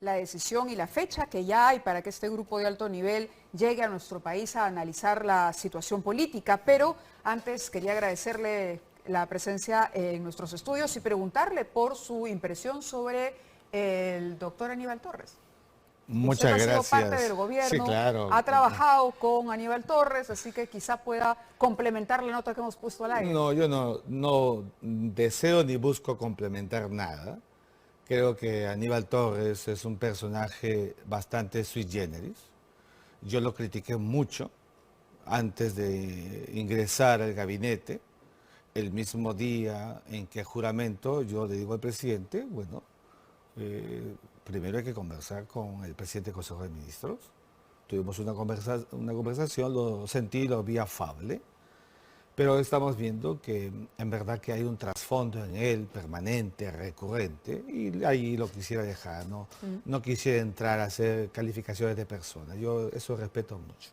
la decisión y la fecha que ya hay para que este grupo de alto nivel llegue a nuestro país a analizar la situación política. Pero antes quería agradecerle la presencia en nuestros estudios y preguntarle por su impresión sobre el doctor Aníbal Torres. Usted Muchas ha sido gracias. parte del Sí, gobierno, claro. ha trabajado con Aníbal Torres, así que quizá pueda complementar la nota que hemos puesto al aire. No, yo no deseo ni busco complementar nada. Creo que Aníbal Torres es un personaje bastante sui generis. Yo lo critiqué mucho antes de ingresar al gabinete. El mismo día en que juramento, yo le digo al presidente, bueno, primero hay que conversar con el presidente del Consejo de Ministros. Tuvimos una conversación, lo sentí, lo vi afable. Pero estamos viendo que en verdad que hay un trasfondo en él permanente, recurrente, y ahí lo quisiera dejar, no quisiera entrar a hacer calificaciones de personas. Yo eso respeto mucho.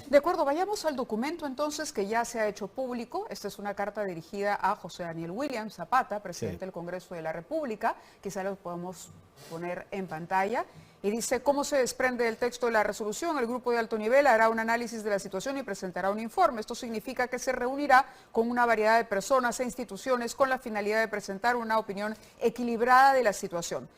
De acuerdo, vayamos al documento entonces que ya se ha hecho público. Esta es una carta dirigida a José Daniel Williams Zapata, presidente Sí. del Congreso de la República. Quizá lo podemos poner en pantalla. Y dice, ¿cómo se desprende del texto de la resolución? El grupo de alto nivel hará un análisis de la situación y presentará un informe. Esto significa que se reunirá con una variedad de personas e instituciones con la finalidad de presentar una opinión equilibrada de la situación.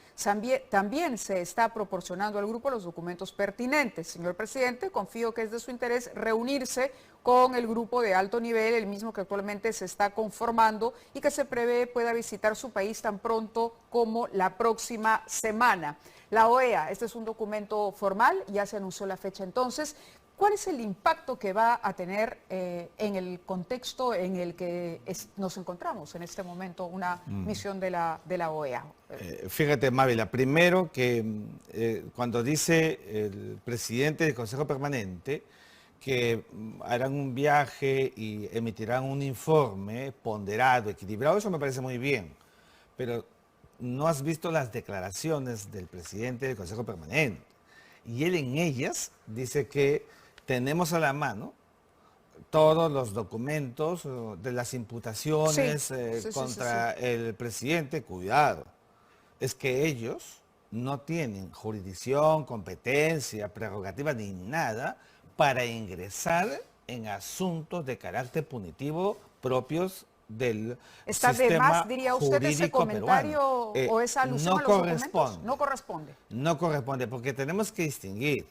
También se está proporcionando al grupo los documentos pertinentes. Señor presidente, confío que es de su interés reunirse con el grupo de alto nivel, el mismo que actualmente se está conformando y que se prevé pueda visitar su país tan pronto como la próxima semana. La OEA, este es un documento formal, ya se anunció la fecha entonces. ¿Cuál es el impacto que va a tener en el contexto en el que nos encontramos en este momento una misión de la OEA? Fíjate, Mávila, primero que cuando dice el presidente del Consejo Permanente que harán un viaje y emitirán un informe ponderado, equilibrado, eso me parece muy bien, pero no has visto las declaraciones del presidente del Consejo Permanente. Y él en ellas dice que tenemos a la mano todos los documentos de las imputaciones contra el presidente. Cuidado, es que ellos no tienen jurisdicción, competencia, prerrogativa ni nada para ingresar en asuntos de carácter punitivo propios del ¿Está de sistema más, diría usted, ese jurídico comentario peruano. o esa alusión No a los documentos? corresponde. No corresponde. No corresponde, porque tenemos que distinguir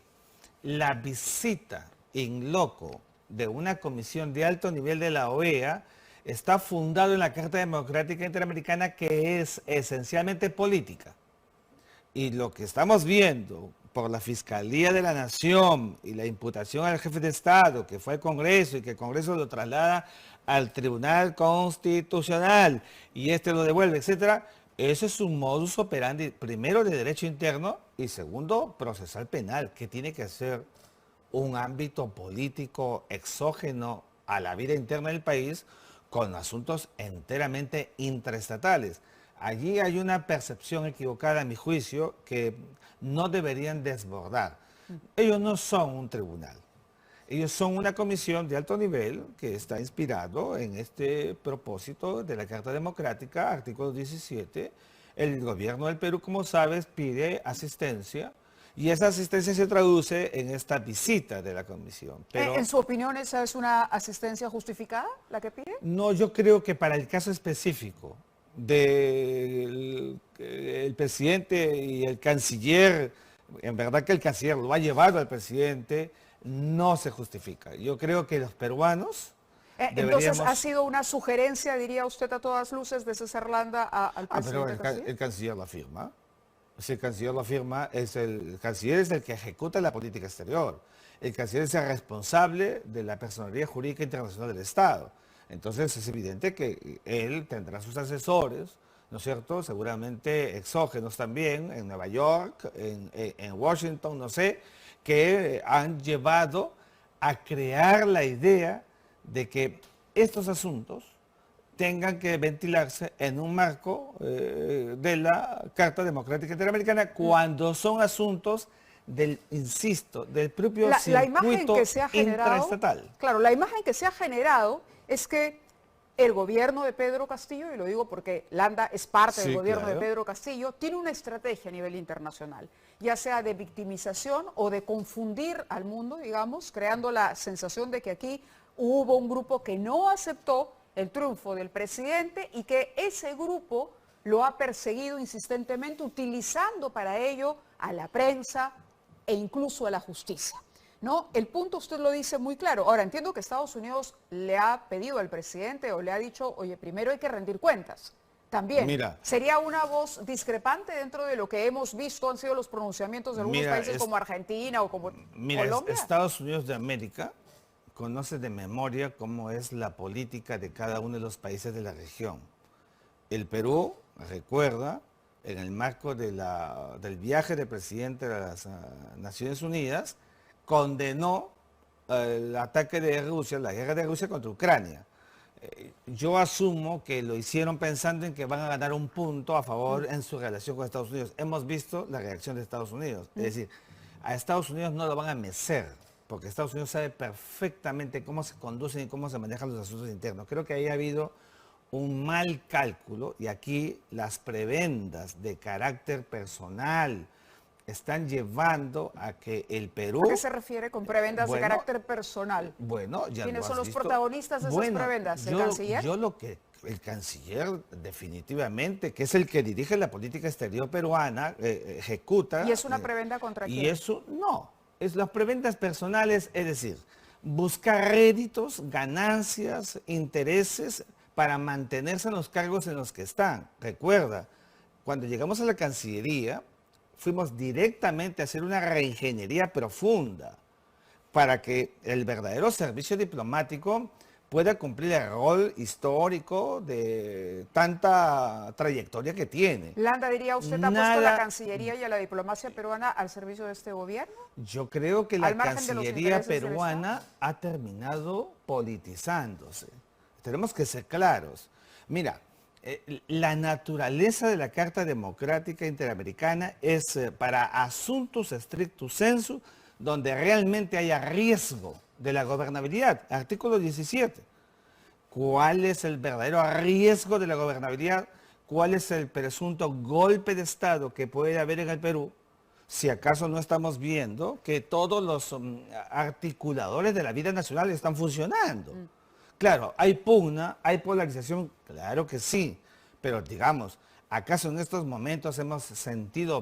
la visita in loco de una comisión de alto nivel de la OEA. Está fundado en la Carta Democrática Interamericana, que es esencialmente política. Y lo que estamos viendo por la Fiscalía de la Nación y la imputación al jefe de Estado, que fue al Congreso y que el Congreso lo traslada al Tribunal Constitucional y este lo devuelve, etcétera, ese es un modus operandi, primero de derecho interno y segundo procesal penal, que tiene que ser un ámbito político exógeno a la vida interna del país con asuntos enteramente intraestatales. Allí hay una percepción equivocada, a mi juicio, que no deberían desbordar. Ellos no son un tribunal. Ellos son una comisión de alto nivel que está inspirado en este propósito de la Carta Democrática, artículo 17. El gobierno del Perú, como sabes, pide asistencia y esa asistencia se traduce en esta visita de la comisión. Pero ¿En su opinión esa es una asistencia justificada, la que pide? no, yo creo que para el caso específico del el presidente y el canciller, en verdad que el canciller lo ha llevado al presidente, no se justifica. Yo creo que los peruanos Entonces, deberíamos... ¿ha sido una sugerencia, diría usted a todas luces, de César Landa al pero presidente Castillo? el canciller la firma. Si el canciller la firma, el canciller es el que ejecuta la política exterior. El canciller es el responsable de la personalidad jurídica internacional del Estado. Entonces es evidente que él tendrá sus asesores, ¿no es cierto? Seguramente exógenos también, en Nueva York, en Washington, no sé, que han llevado a crear la idea de que estos asuntos tengan que ventilarse en un marco de la Carta Democrática Interamericana cuando son asuntos del, insisto, del propio La imagen circuito que se ha generado, intraestatal. claro, la imagen que se ha generado es que El gobierno de Pedro Castillo, y lo digo porque Landa es parte del Sí, gobierno de claro. Pedro Castillo, tiene una estrategia a nivel internacional, ya sea de victimización o de confundir al mundo, digamos, creando la sensación de que aquí hubo un grupo que no aceptó el triunfo del presidente y que ese grupo lo ha perseguido insistentemente, utilizando para ello a la prensa e incluso a la justicia. ¿No? El punto usted lo dice muy claro. Ahora, entiendo que Estados Unidos le ha pedido al presidente o le ha dicho, oye, primero hay que rendir cuentas. También, Mira, ¿sería una voz discrepante dentro de lo que hemos visto han sido los pronunciamientos de algunos mira, países como Argentina o como Colombia? Estados Unidos de América conoce de memoria cómo es la política de cada uno de los países de la región. El Perú, recuerda, en el marco del viaje del presidente de las Naciones Unidas, condenó el ataque de Rusia, la guerra de Rusia contra Ucrania. Yo asumo que lo hicieron pensando en que van a ganar un punto a favor en su relación con Estados Unidos. Hemos visto la reacción de Estados Unidos. Es decir, a Estados Unidos no lo van a mecer, porque Estados Unidos sabe perfectamente cómo se conducen y cómo se manejan los asuntos internos. Creo que ahí ha habido un mal cálculo y aquí las prebendas de carácter personal están llevando a que el Perú... ¿A qué se refiere con prebendas de Bueno, carácter personal? Bueno, ya ¿Quiénes lo son has los visto. protagonistas de esas prebendas? ¿El canciller? Yo lo que el canciller definitivamente, que es el que dirige la política exterior peruana, ejecuta. ¿Y es una prebenda contra Y quién? eso no, es las prebendas personales, es decir, buscar réditos, ganancias, intereses para mantenerse en los cargos en los que están. Recuerda, cuando llegamos a la Cancillería, fuimos directamente a hacer una reingeniería profunda para que el verdadero servicio diplomático pueda cumplir el rol histórico de tanta trayectoria que tiene. Landa, diría, ¿usted ha puesto la Nada, Cancillería y a la diplomacia peruana al servicio de este gobierno? yo creo que la Al margen de los Cancillería intereses del peruana ha terminado politizándose. Tenemos que ser claros. Mira, la naturaleza de la Carta Democrática Interamericana es para asuntos stricto sensu, donde realmente haya riesgo de la gobernabilidad. Artículo 17. ¿Cuál es el verdadero riesgo de la gobernabilidad? ¿Cuál es el presunto golpe de Estado que puede haber en el Perú? Si acaso no estamos viendo que todos los articuladores de la vida nacional están funcionando. Claro, hay pugna, hay polarización, claro que sí, pero digamos, ¿acaso en estos momentos hemos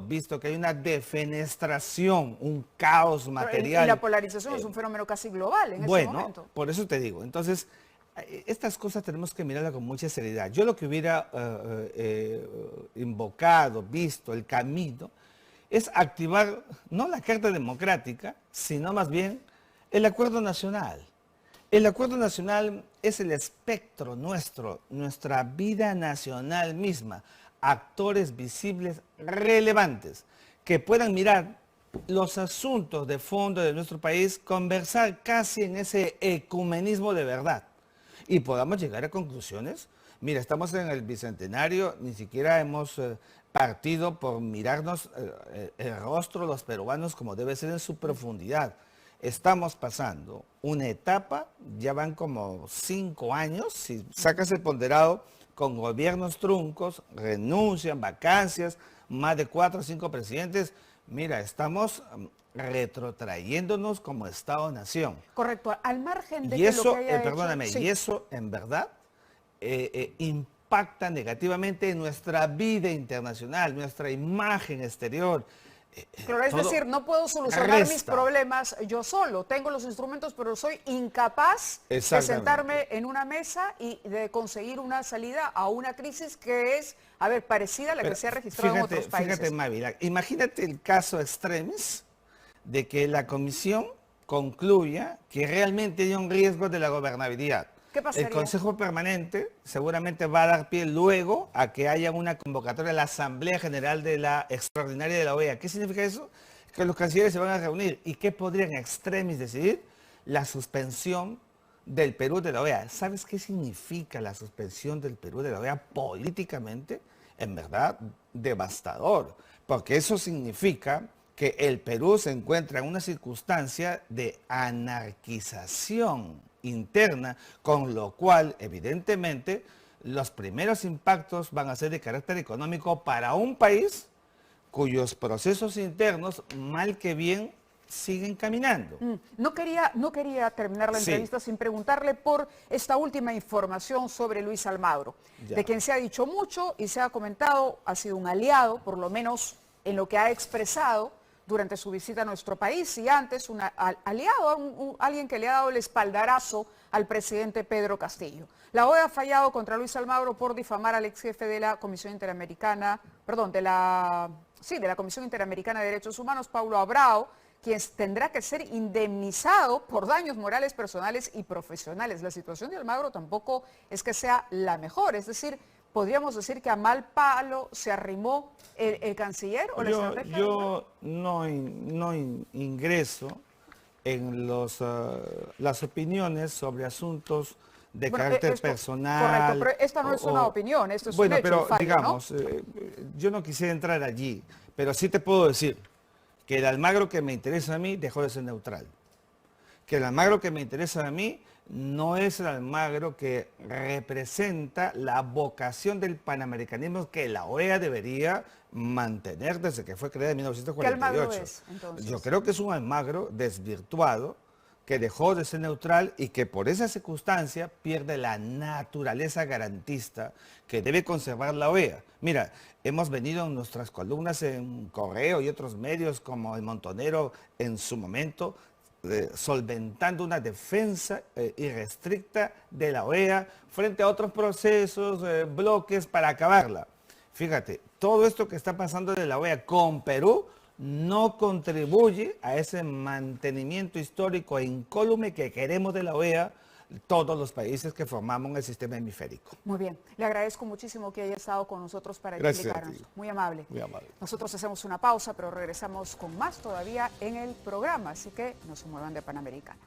visto que hay una defenestración, un caos material? Y la polarización es un fenómeno casi global en este momento. Por eso te digo, entonces, estas cosas tenemos que mirarlas con mucha seriedad. Yo lo que hubiera invocado, visto, el camino, es activar no la Carta Democrática, sino más bien el Acuerdo Nacional. El Acuerdo Nacional es el espectro nuestro, nuestra vida nacional misma, actores visibles relevantes que puedan mirar los asuntos de fondo de nuestro país, conversar casi en ese ecumenismo de verdad y podamos llegar a conclusiones. Mira, estamos en el bicentenario, ni siquiera hemos partido por mirarnos el rostro los peruanos como debe ser en su profundidad. Estamos pasando una etapa, ya van como 5 años, si sacas el ponderado, con gobiernos truncos, renuncian, vacancias, más de 4 o 5 presidentes. Mira, estamos retrotrayéndonos como Estado-nación. Correcto, al margen de Y que eso, lo que haya perdóname, hecho, sí. y eso en verdad impacta negativamente en nuestra vida internacional, nuestra imagen exterior. Claro, es Todo decir, no puedo solucionar mis resta. problemas yo solo. Tengo los instrumentos, pero soy incapaz de Exactamente. sentarme en una mesa y de conseguir una salida a una crisis que es, a ver, parecida a la que Pero se ha registrado en otros países. Fíjate, Mávila, imagínate el caso extremis de que la comisión concluya que realmente hay un riesgo de la gobernabilidad. ¿Qué pasaría? El Consejo Permanente seguramente va a dar pie luego a que haya una convocatoria a la Asamblea General de la Extraordinaria de la OEA. ¿Qué significa eso? Que los cancilleres se van a reunir. ¿Y qué podrían extremis decidir? La suspensión del Perú de la OEA. ¿Sabes qué significa la suspensión del Perú de la OEA políticamente? En verdad, devastador. Porque eso significa que el Perú se encuentra en una circunstancia de anarquización interna, con lo cual, evidentemente, los primeros impactos van a ser de carácter económico para un país cuyos procesos internos, mal que bien, siguen caminando. No quería terminar la entrevista sin preguntarle por esta última información sobre Luis Almagro, de quien se ha dicho mucho y se ha comentado, ha sido un aliado, por lo menos en lo que ha expresado durante su visita a nuestro país y antes un aliado, alguien que le ha dado el espaldarazo al presidente Pedro Castillo. La OEA ha fallado contra Luis Almagro por difamar al ex jefe de la Comisión Interamericana, de la Comisión Interamericana de Derechos Humanos, Paulo Abrao, quien tendrá que ser indemnizado por daños morales, personales y profesionales. La situación de Almagro tampoco es que sea la mejor, es decir, podríamos decir que a mal palo se arrimó el canciller o la estrategia. Yo no ingreso en las opiniones sobre asuntos de carácter personal. Correcto, pero esta no es una opinión, esto es un hecho. Pero fallo, digamos, ¿no? yo no quisiera entrar allí, pero sí te puedo decir que el Almagro que me interesa a mí dejó de ser neutral. Que el Almagro que me interesa a mí no es el Almagro que representa la vocación del panamericanismo que la OEA debería mantener desde que fue creada en 1948. ¿Qué Almagro es, entonces? Yo creo que es un Almagro desvirtuado, que dejó de ser neutral y que por esa circunstancia pierde la naturaleza garantista que debe conservar la OEA. Mira, hemos venido en nuestras columnas en Correo y otros medios como El Montonero en su momento, solventando una defensa irrestricta de la OEA frente a otros procesos, bloques para acabarla. Fíjate, todo esto que está pasando de la OEA con Perú no contribuye a ese mantenimiento histórico e incólume que queremos de la OEA todos los países que formamos el sistema hemisférico. Muy bien, le agradezco muchísimo que haya estado con nosotros para explicarnos. Muy amable. Muy amable. Nosotros hacemos una pausa, pero regresamos con más todavía en el programa, así que no se muevan de Panamericana.